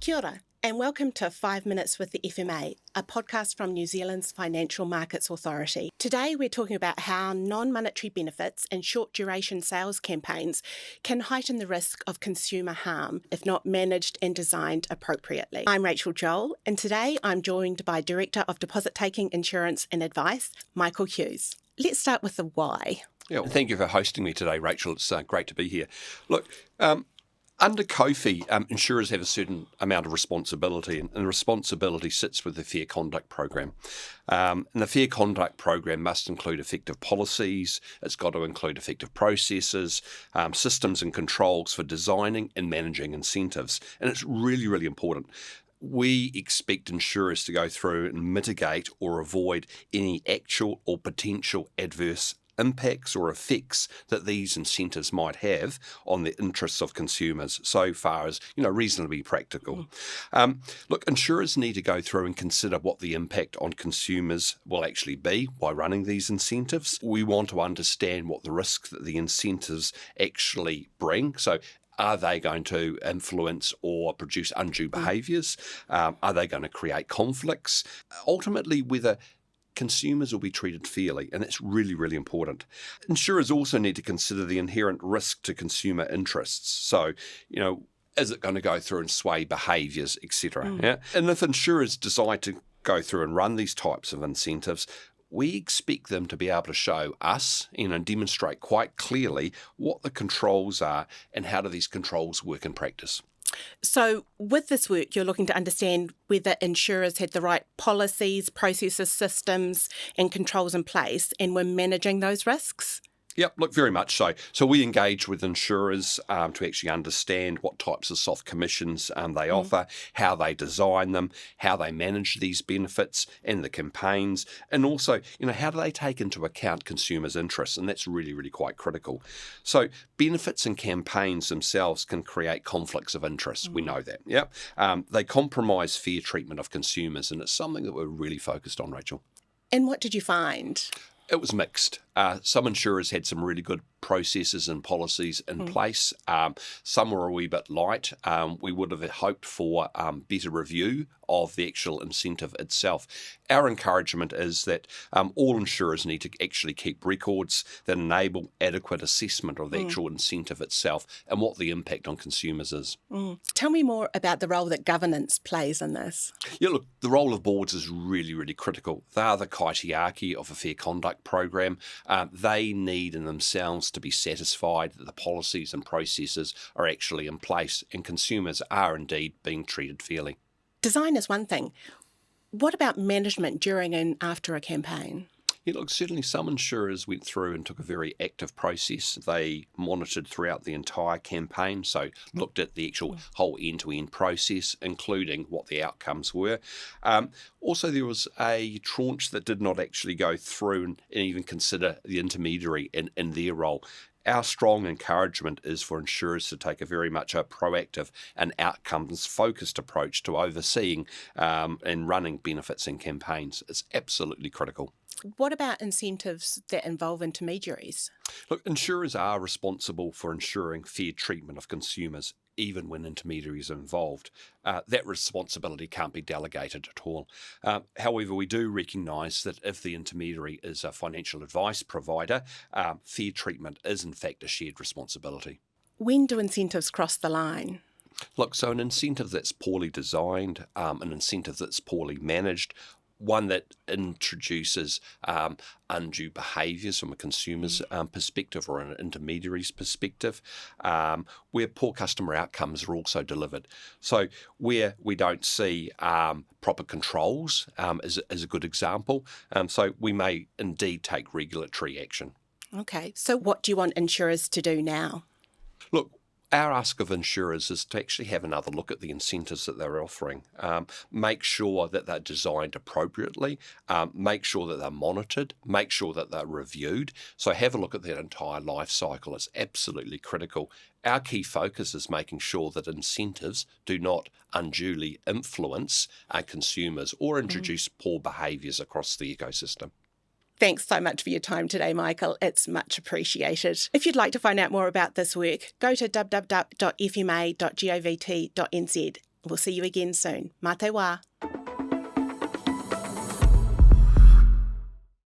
Kia ora, and welcome to 5 Minutes with the FMA, a podcast from New Zealand's Financial Markets Authority. Today we're talking about how non-monetary benefits and short-duration sales campaigns can heighten the risk of consumer harm if not managed and designed appropriately. I'm Rachel Joel, and today I'm joined by Director of Deposit Taking Insurance and Advice, Michael Hewes. Let's start with the why. Yeah, well, thank you for hosting me today, Rachel. It's great to be here. Look, under CoFI, insurers have a certain amount of responsibility, and the responsibility sits with the Fair Conduct Program. And the Fair Conduct Program must include effective policies, it's got to include effective processes, systems and controls for designing and managing incentives. And it's really, really important. We expect insurers to go through and mitigate or avoid any actual or potential adverse impacts or effects that these incentives might have on the interests of consumers, so far as reasonably practical. Look, insurers need to go through and consider what the impact on consumers will actually be by running these incentives. We want to understand what the risks that the incentives actually bring. So are they going to influence or produce undue behaviours? Are they going to create conflicts? Ultimately, whether consumers will be treated fairly, and that's really, really important. Insurers also need to consider the inherent risk to consumer interests. So, is it going to go through and sway behaviours, etc.? Yeah? And if insurers decide to go through and run these types of incentives, we expect them to be able to show us, and demonstrate quite clearly what the controls are and how do these controls work in practice. So with this work, you're looking to understand whether insurers had the right policies, processes, systems and controls in place and were managing those risks? Yep, look, very much so. So we engage with insurers to actually understand what types of soft commissions they offer, how they design them, how they manage these benefits and the campaigns, and also, how do they take into account consumers' interests? And that's really, really quite critical. So benefits and campaigns themselves can create conflicts of interest. We know that, yeah. They compromise fair treatment of consumers, and it's something that we're really focused on, Rachel. And what did you find? It was mixed. Some insurers had some really good processes and policies in place. Some were a wee bit light. We would have hoped for better review of the actual incentive itself. Our encouragement is that all insurers need to actually keep records that enable adequate assessment of the actual incentive itself and what the impact on consumers is. Tell me more about the role that governance plays in this. Yeah, look, the role of boards is really, really critical. They are the kaitiaki of a fair conduct program. They need in themselves to be satisfied that the policies and processes are actually in place and consumers are indeed being treated fairly. Design is one thing. What about management during and after a campaign? Yeah, look, certainly some insurers went through and took a very active process. They monitored throughout the entire campaign, so looked at the actual whole end-to-end process, including what the outcomes were. Also, there was a tranche that did not actually go through and even consider the intermediary in their role. Our strong encouragement is for insurers to take a very much a proactive and outcomes-focused approach to overseeing and running benefits and campaigns. It's absolutely critical. What about incentives that involve intermediaries? Look, insurers are responsible for ensuring fair treatment of consumers, even when intermediaries are involved. That responsibility can't be delegated at all. However, we do recognise that if the intermediary is a financial advice provider, fair treatment is in fact a shared responsibility. When do incentives cross the line? Look, so an incentive that's poorly designed, an incentive that's poorly managed, one that introduces undue behaviours from a consumer's perspective or an intermediary's perspective, where poor customer outcomes are also delivered. So where we don't see proper controls is a good example. So we may indeed take regulatory action. Okay, so what do you want insurers to do now? Look, our ask of insurers is to actually have another look at the incentives that they're offering. Make sure that they're designed appropriately, make sure that they're monitored, make sure that they're reviewed. So have a look at that entire life cycle. It's absolutely critical. Our key focus is making sure that incentives do not unduly influence our consumers or introduce poor behaviours across the ecosystem. Thanks so much for your time today, Michael. It's much appreciated. If you'd like to find out more about this work, go to www.fma.govt.nz. We'll see you again soon. Mā te wā.